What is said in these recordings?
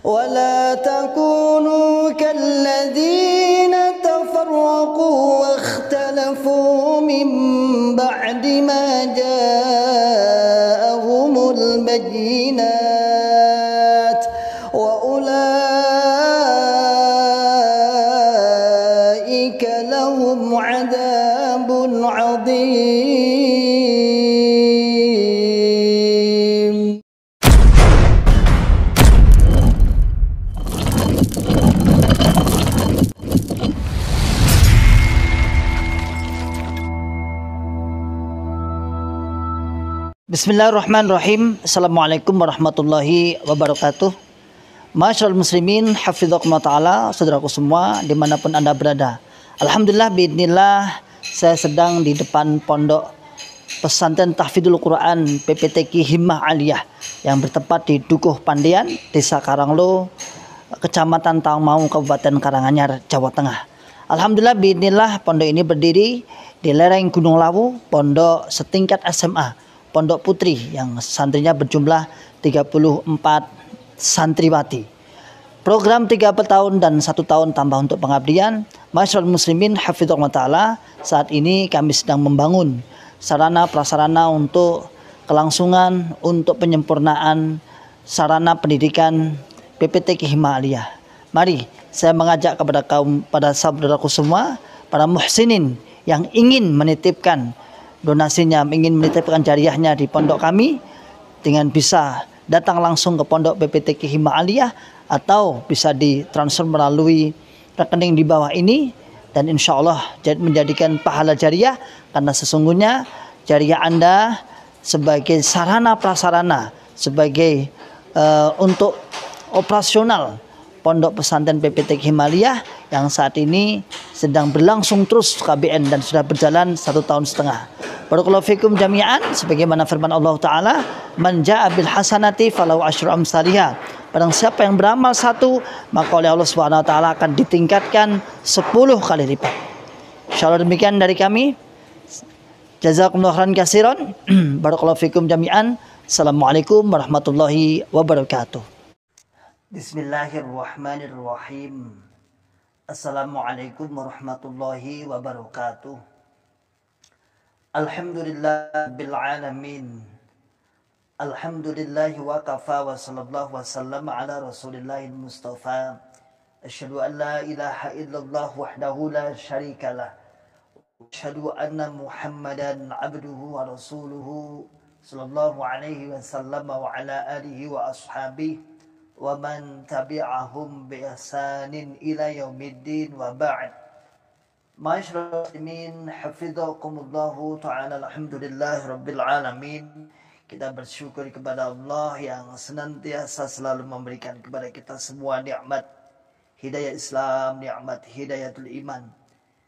ولا تكونوا كالذين تفرقوا واختلفوا من بعد ما جاءهم البينات وأولئك لهم عذاب عظيم. Bismillahirrahmanirrahim. Assalamualaikum warahmatullahi wabarakatuh. Masyarul muslimin, hafizakumullah ta'ala, saudaraku semua dimanapun anda berada. Alhamdulillah, biidznillah, saya sedang di depan pondok pesantren tahfidzul Quran PPTQ Himmah Aliyah yang bertempat di Dukuh Pandian, Desa Karanglo, Kecamatan Tangmau, Kabupaten Karanganyar, Jawa Tengah. Alhamdulillah, biidznillah, pondok ini berdiri di lereng Gunung Lawu, pondok setingkat SMA, Pondok Putri, yang santrinya berjumlah 34 santriwati. Program 3 tahun dan 1 tahun tambah untuk pengabdian. Masyarul muslimin, hafizahullah ta'ala, saat ini kami sedang membangun sarana prasarana untuk kelangsungan, untuk penyempurnaan sarana pendidikan PPTQ Himmah Aliyah. Mari saya mengajak pada saudaraku semua, para muhsinin yang ingin menitipkan donasinya, ingin menitipkan jariahnya di pondok kami, dengan bisa datang langsung ke pondok PPTQ Himmah Aliyah atau bisa ditransfer melalui rekening di bawah ini, dan insya Allah menjadikan pahala jariah, karena sesungguhnya jariah Anda sebagai sarana prasarana, sebagai untuk operasional pondok pesantren PPTQ Himmah Aliyah yang saat ini sedang berlangsung terus KBN dan sudah berjalan 1 tahun setengah. Barakallahu fikum jami'an, sebagaimana firman Allah Ta'ala, man ja'a bil hasanati falahu asyru amsalihha. Barang siapa yang beramal 1, maka oleh Allah Subhanahu wa taala akan ditingkatkan 10 kali lipat. Insyaallah demikian dari kami. Jazakumullahu khairan katsiran. Barakallahu fikum jami'an. Assalamualaikum warahmatullahi wabarakatuh. Bismillahirrahmanirrahim. Assalamualaikum warahmatullahi wabarakatuh. Alhamdulillah bil alamin. Alhamdulillah wa kafa wa sallallahu wa sallam ala rasulillahil mustafa. Asyhadu an la ilaha illallah wahdahu la syarikalah. Asyhadu anna Muhammadan abduhu wa rasuluhu sallallahu alaihi wasallam wa ala alihi wa ashabihi wa man tabi'ahum bi ihsanin ila yaumiddin wa ba'd. Masyarul muslimin, hafizakumullahu ta'ala, alhamdulillah rabbil alamin. Kita bersyukur kepada Allah yang senantiasa selalu memberikan kepada kita semua nikmat hidayah Islam, nikmat hidayatul iman,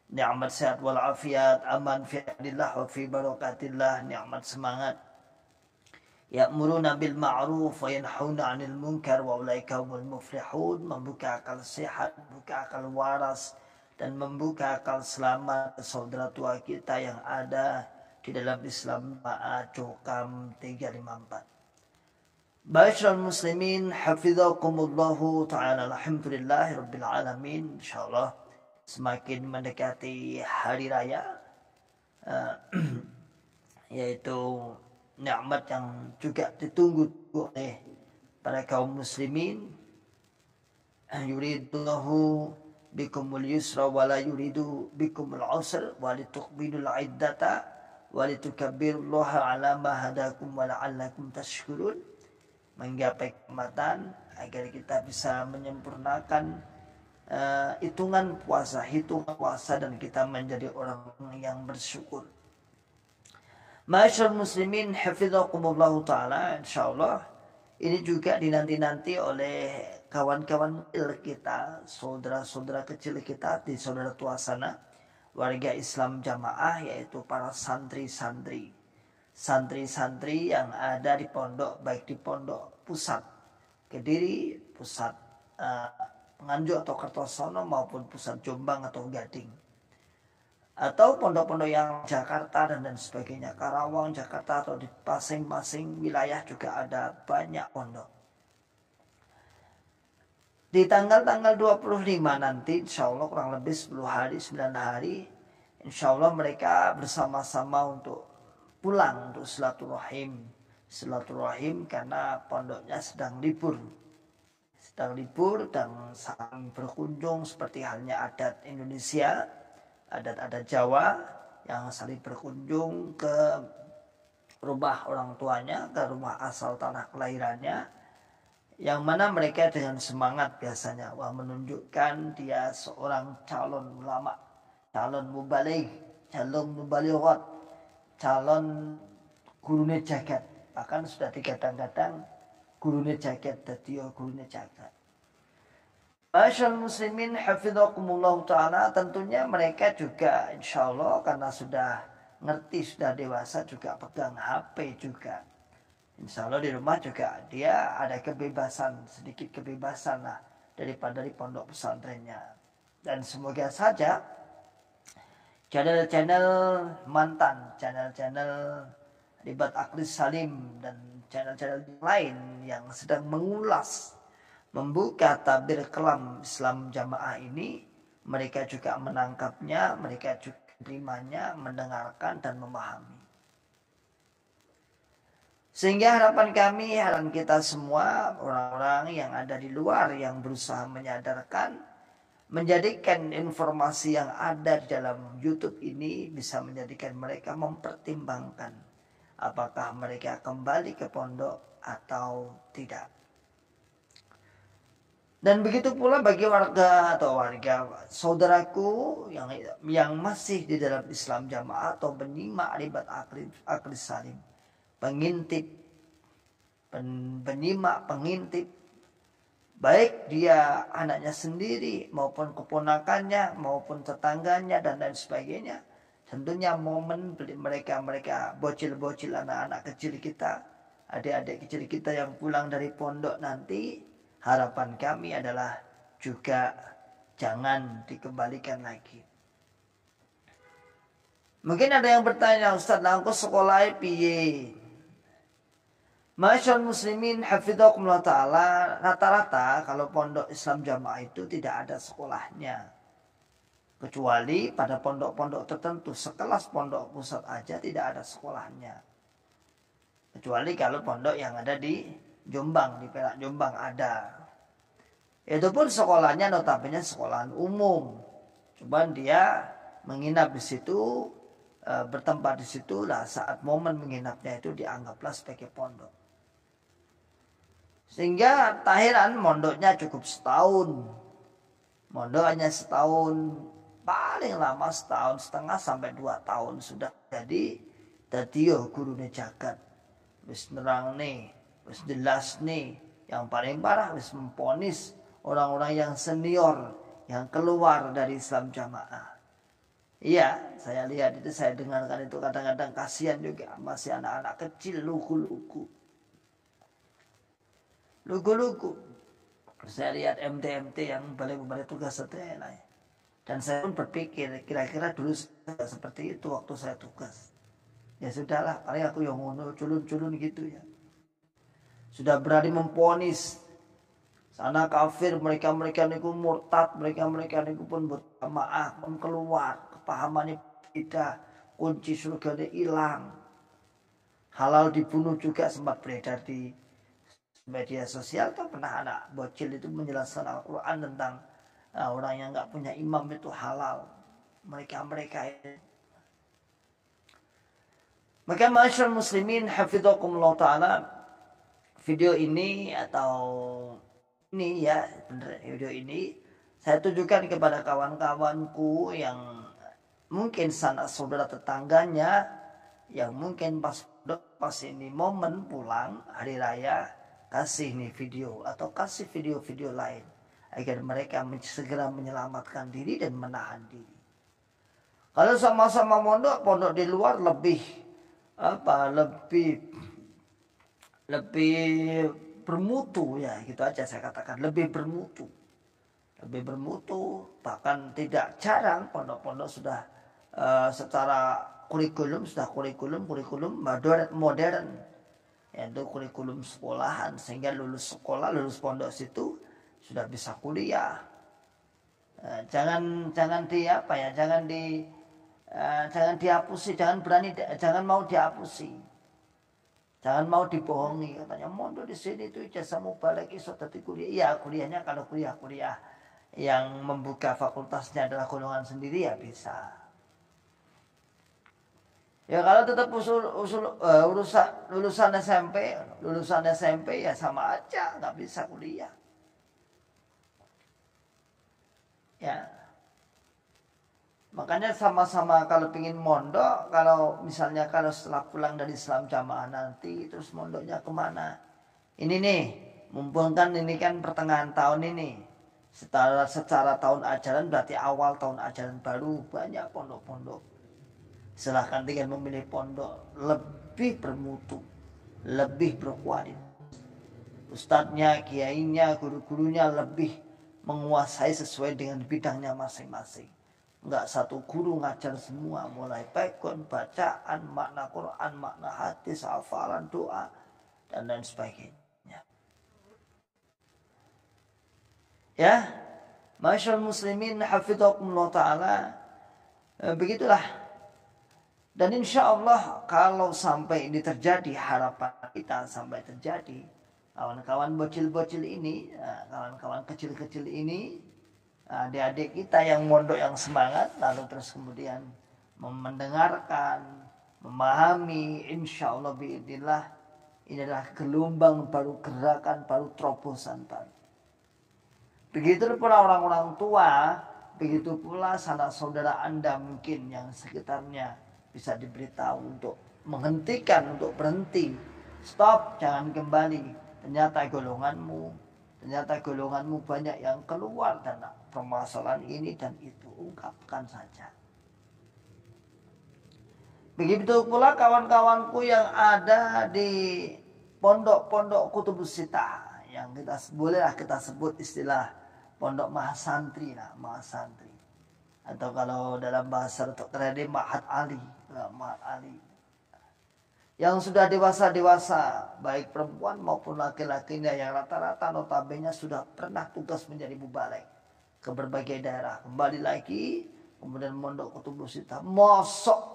nikmat sehat wal afiat, aman fi adillah wa fi barakatillah, nikmat semangat. Ya'muruna bil ma'ruf wa yanhauna 'anil munkar wa ulaika humul muflihun. Membuka akal sehat, membuka akal waras, dan membuka akal selamat saudara tua kita yang ada di dalam Islam. Cukam 354. Masyarul muslimin, hafizakumullahu ta'ala, alhamdulillah rabbil alamin. Insyaallah semakin mendekati hari raya, yaitu nikmat yang juga ditunggu oleh para kaum muslimin. Yuridullahu bikumul yusra wa la yuridu bikumul usra wa litukmilul iddata wa litukabbirullaha ala ma hadakum wa la'allakum tashkurun. Menggapai kenikmatan agar kita bisa menyempurnakan hitungan puasa dan kita menjadi orang yang bersyukur. Masyarul muslimin, hafizakumullahu ta'ala, insyaallah ini juga dinanti-nanti oleh kawan-kawan kecil kita, saudara-saudara kecil kita di saudara tua sana, warga Islam jamaah, yaitu para santri-santri yang ada di pondok, baik di pondok pusat Kediri, pusat Nganjuk atau Kertosono, maupun pusat Jombang atau Gading, atau pondok-pondok yang Jakarta dan sebagainya, Karawang, Jakarta, atau di masing-masing wilayah juga ada banyak pondok. Di tanggal-tanggal 25 nanti insya Allah kurang lebih 10 hari 9 hari insya Allah mereka bersama-sama untuk pulang untuk silaturahim karena pondoknya sedang libur dan saling berkunjung seperti halnya adat Indonesia, adat-adat Jawa yang saling berkunjung ke rumah orang tuanya, ke rumah asal tanah kelahirannya, yang mana mereka dengan semangat biasanya menunjukkan dia seorang calon ulama, calon mubaligh, calon mubalighat, calon gurune jagat. Bahkan sudah digadang-gadang gurune jagat dadi gurune jagat. Masyaallah muslimin hafizakumullah taala, tentunya mereka juga insyaallah karena sudah ngerti, sudah dewasa juga pegang HP juga. Insya Allah di rumah juga dia ada kebebasan, sedikit kebebasan lah daripada di pondok pesantrennya. Dan semoga saja channel-channel mantan, channel-channel Ribat Aklis Salim dan channel-channel lain yang sedang mengulas, membuka tabir kelam Islam Jamaah ini, mereka juga menangkapnya, mereka juga menerimanya, mendengarkan dan memahami. Sehingga harapan kami, harapan kita semua, orang-orang yang ada di luar yang berusaha menyadarkan, menjadikan informasi yang ada di dalam YouTube ini bisa menjadikan mereka mempertimbangkan apakah mereka kembali ke pondok atau tidak. Dan begitu pula bagi warga saudaraku yang masih di dalam Islam Jamaah atau menyimak Ribat Aklis Salim, pengintip, baik dia anaknya sendiri maupun keponakannya maupun tetangganya dan lain sebagainya. Tentunya momen mereka bocil-bocil, anak-anak kecil kita, adik-adik kecil kita yang pulang dari pondok nanti, harapan kami adalah juga jangan dikembalikan lagi. Mungkin ada yang bertanya, Ustaz, aku sekolah piye? Masyaallah muslimin hafizakumullah ta'ala, rata-rata kalau pondok Islam Jamaah itu tidak ada sekolahnya. Kecuali pada pondok-pondok tertentu, sekelas pondok pusat aja tidak ada sekolahnya. Kecuali kalau pondok yang ada di Jombang, di Perak Jombang ada. Itu pun sekolahnya notabene sekolahan umum. Cuman dia menginap di situ, bertempat di situ lah, saat momen menginapnya itu dianggaplah sebagai pondok. Sehingga takhiran mondoknya cukup setahun. Mondok hanya setahun, paling lama setahun setengah sampai 2 tahun sudah jadi gurune jagat. Wis nerang nih, wis jelas nih. Yang paling parah wis memponis orang-orang yang senior yang keluar dari Islam Jamaah. Iya, saya lihat itu, saya dengarkan itu kadang-kadang kasihan juga, masih anak-anak kecil lugu-lugu. Saya lihat MT yang balai tugas setelah. Dan saya pun berpikir kira-kira dulu saya seperti itu waktu saya tugas. Ya sudahlah, paling aku yang ngono culun-culun gitu ya. Sudah berani memponis sana kafir, mereka niku murtad, mereka niku pun berjamaah, pun keluar, kepahamannya tidak, kunci surganya hilang. Halal dibunuh juga sempat beredar di media sosial. Tuh pernah anak bocil itu menjelaskan Al-Quran tentang orang yang nggak punya imam itu halal. Mereka ini. Maka masyaallah muslimin hafizakumullah ta'ala, video ini video ini saya tujukan kepada kawan-kawanku yang mungkin sanak saudara tetangganya yang mungkin pas ini momen pulang hari raya, kasih nih video atau kasih video-video lain agar mereka segera menyelamatkan diri dan menahan diri. Kalau sama-sama pondok di luar lebih bermutu ya, gitu aja saya katakan, lebih bermutu, bahkan tidak jarang pondok-pondok sudah secara kurikulum modern, yaitu kurikulum sekolahan, sehingga lulus pondok situ sudah bisa kuliah. Jangan dihapusi, jangan mau dihapusi. Jangan mau dibohongi, katanya mondok di sini itu ijazah mubalek iso dadi kuliah. Iya, kuliahnya kalau kuliah yang membuka fakultasnya adalah golongan sendiri ya bisa. Ya kalau tetap lulusan SMP ya sama aja nggak bisa kuliah. Ya. Makanya sama-sama kalau pingin mondok, kalau misalnya kalau setelah pulang dari Islam jamaah nanti terus mondoknya kemana? Ini nih, mumpung kan ini kan pertengahan tahun ini. Secara tahun ajaran berarti awal tahun ajaran baru banyak pondok-pondok. Silahkan tinggal memilih pondok lebih bermutu, lebih berkualitas. Ustadznya, kiainya, guru-gurunya lebih menguasai sesuai dengan bidangnya masing-masing. Enggak satu guru ngajar semua, mulai baikun, bacaan, makna Quran, makna hadis, hafalan, doa, dan lain sebagainya. Ya, masyaallah muslimin hafidhakumullah ta'ala. Begitulah. Dan insya Allah kalau sampai ini terjadi, harapan kita sampai terjadi, kawan-kawan bocil-bocil ini, kawan-kawan kecil-kecil ini, adik-adik kita yang mondok yang semangat, lalu terus kemudian mendengarkan, memahami, insya Allah biidznillah ini adalah gelombang baru, gerakan baru, terobosan baru. Begitu pula orang-orang tua, begitu pula sanak saudara Anda mungkin yang sekitarnya bisa diberitahu untuk menghentikan, untuk berhenti, stop, jangan kembali. Ternyata golonganmu banyak yang keluar dan permasalahan ini dan itu, ungkapkan saja. Begitu pula kawan-kawanku yang ada di pondok-pondok Kutubus Sittah, yang bolehlah kita sebut istilah pondok mahasantri lah, mahasantri. Atau kalau dalam bahasa kedokteran Ma'had Ali. Yang sudah dewasa, baik perempuan maupun laki-lakinya yang rata-rata notabene sudah pernah tugas menjadi mubalek ke berbagai daerah. Kembali lagi, kemudian mondok Kutubus Sittah. Mosok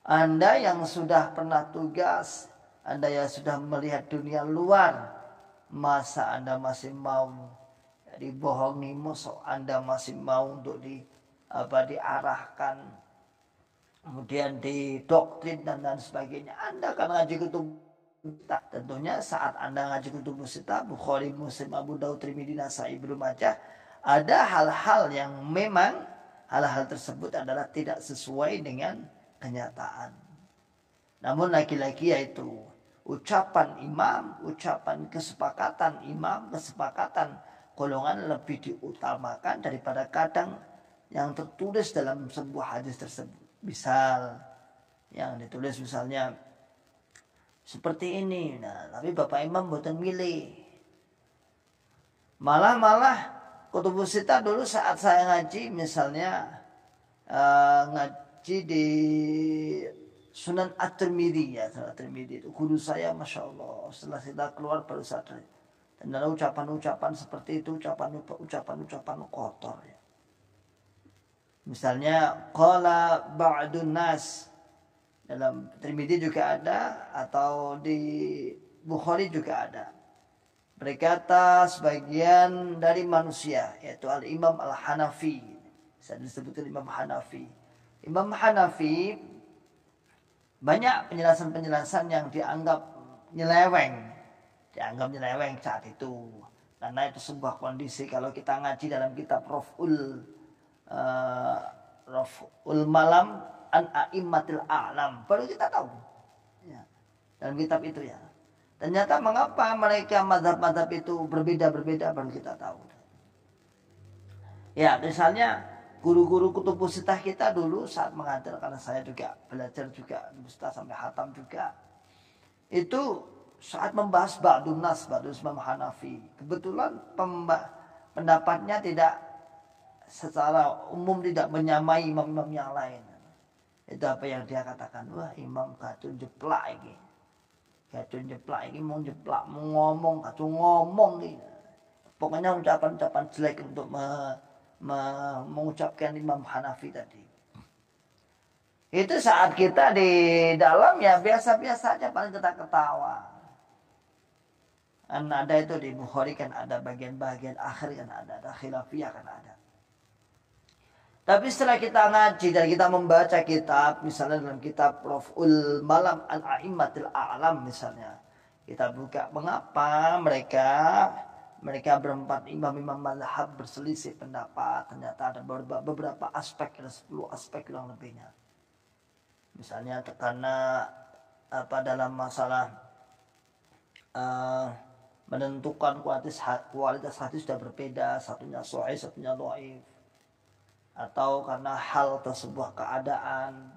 Anda yang sudah pernah tugas, Anda yang sudah melihat dunia luar, masa Anda masih mau dibohongi, mosok Anda masih mau untuk diarahkan, kemudian didoktrin dan sebagainya. Anda kan ngaji Kutubus Sittah. Tentunya saat Anda ngaji Kutubus Sittah, Bukhari, Muslim, Abu Daud, Tirmidzi, Nasai, Ibnu Majah, ada hal-hal yang memang hal-hal tersebut adalah tidak sesuai dengan kenyataan. Namun lagi-lagi yaitu ucapan imam, ucapan kesepakatan imam, kesepakatan golongan lebih diutamakan daripada kadang yang tertulis dalam sebuah hadis tersebut. Misal yang ditulis misalnya seperti ini, nah tapi Bapak Imam mboten milih. Malah Kutubus Sittah dulu saat saya ngaji misalnya ngaji di Sunan At-Tirmidzi ya, Sunan At-Tirmidzi itu guru saya, masya Allah. Setelah kita keluar baru sadar. Dan ada ucapan-ucapan seperti itu, ucapan-ucapan kotor ya. Misalnya qala ba'dun nas, dalam Tirmidzi juga ada, atau di Bukhari juga ada. Berkata sebagian dari manusia, yaitu Al-Imam Al-Hanafi. Bisa disebutkan Imam Hanafi. Imam Hanafi banyak penjelasan-penjelasan yang dianggap nyeleweng saat itu, karena itu sebuah kondisi. Kalau kita ngaji dalam kitab Raf'ul Malam an A'immatil A'lam, baru kita tahu ya, dalam kitab itu ya, ternyata mengapa mereka mazhab-mazhab itu berbeda-berbeda, baru kita tahu ya. Misalnya guru-guru Kutubus Sittah kita dulu saat mengajar, karena saya juga belajar juga Ustaz sampai hatam juga, itu saat membahas Ba'dun Nas, Ba'dun Imam Hanafi, kebetulan pendapatnya tidak secara umum tidak menyamai imam-imam yang lain. Itu apa yang dia katakan, wah imam kacun jeplak ini mau jeplak, mau ngomong kacun ngomong ini. Pokoknya ucapan-ucapan jelek untuk mengucapkan Imam Hanafi tadi. Itu saat kita di dalam ya biasa-biasa aja, paling kita ketawa. Kan ada itu di Bukhari kan ada bagian-bagian akhir kan ada khilafiyah kan ada. Tapi setelah kita ngaji dan kita membaca kitab, misalnya dalam kitab Raf'ul Malam Al-A'immatil A'lam misalnya, kita buka mengapa mereka berempat imam-imam mazhab berselisih pendapat. Ternyata ada beberapa aspek, ada 10 aspek kurang lebihnya. Misalnya karena dalam masalah menentukan kualitas hadis sudah berbeda, satunya sahih, satunya dhaif. Atau karena hal tersebut keadaan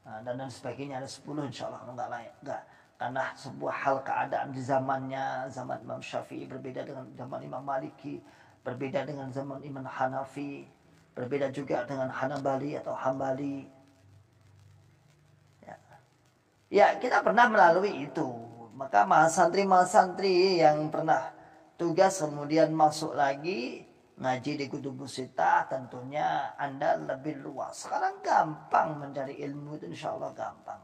dan sebagainya, ada 10 insyaallah enggak. Karena sebuah hal keadaan di zamannya, zaman Imam Syafi'i berbeda dengan zaman Imam Maliki, berbeda dengan zaman Imam Hanafi, berbeda juga dengan Hanabali atau Hambali. Ya, kita pernah melalui itu. Maka santri yang pernah tugas kemudian masuk lagi ngaji di Kutubus Sittah, tentunya Anda lebih luas. Sekarang gampang mencari ilmu itu, insya Allah gampang.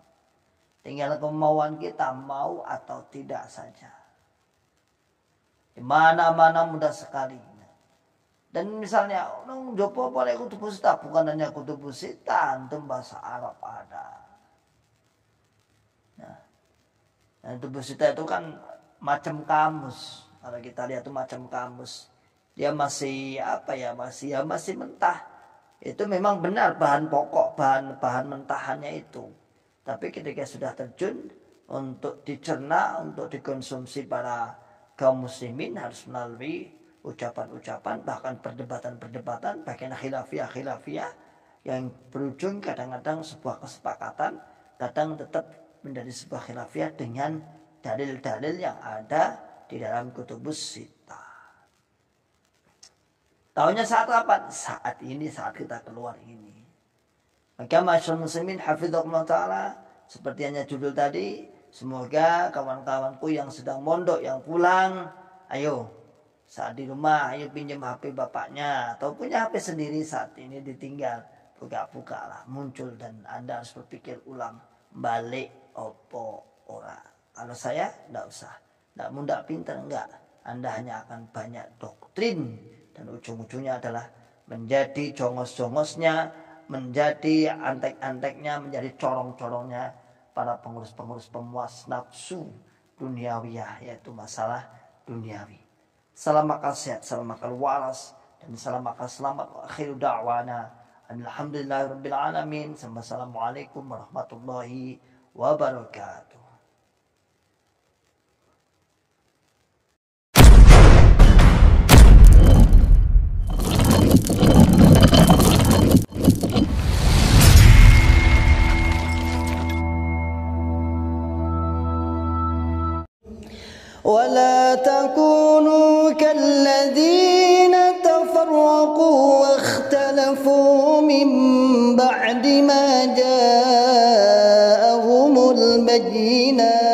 Tinggal kemauan kita mau atau tidak saja. Di mana-mana mudah sekali. Dan misalnya, Jopo boleh Kutubus Sittah, bukan hanya Kutubus Sittah, antum bahasa Arab ada. Nah, Kutubus Sittah itu kan macam kamus. Kalau kita lihat itu macam kamus. Dia masih masih mentah. Itu memang benar bahan pokok, bahan mentahannya itu. Tapi ketika sudah terjun untuk dicerna, untuk dikonsumsi para kaum muslimin, harus melalui ucapan-ucapan, bahkan perdebatan-perdebatan, bagian khilafiyah yang berujung kadang-kadang sebuah kesepakatan, kadang tetap menjadi sebuah khilafiyah dengan dalil-dalil yang ada di dalam Kutubus Sittah. Tahunya saat apa? Saat ini, saat kita keluar ini. Maka masyaallah muslimin hafizahullah ta'ala, seperti hanya judul tadi, semoga kawan-kawanku yang sedang mondok, yang pulang, ayo saat di rumah, ayo pinjam HP bapaknya, atau punya HP sendiri saat ini ditinggal, buka-buka lah, muncul, dan Anda harus berpikir ulang, balik opo ora. Kalau saya enggak usah, enggak mudah pintar, enggak. Anda hanya akan banyak doktrin, dan ujung-ujungnya adalah menjadi jongos-jongosnya, menjadi antek-anteknya, menjadi corong-corongnya para pengurus-pengurus pemuas nafsu duniawiyah, yaitu masalah duniawi. Salam akal sehat, salam akal waras, dan salam akal selamat. Akhiru da'wana alhamdulillahirabbil alamin. Assalamualaikum warahmatullahi wabarakatuh. ولا تكونوا كالذين تفرقوا واختلفوا من بعد ما جاءهم البينات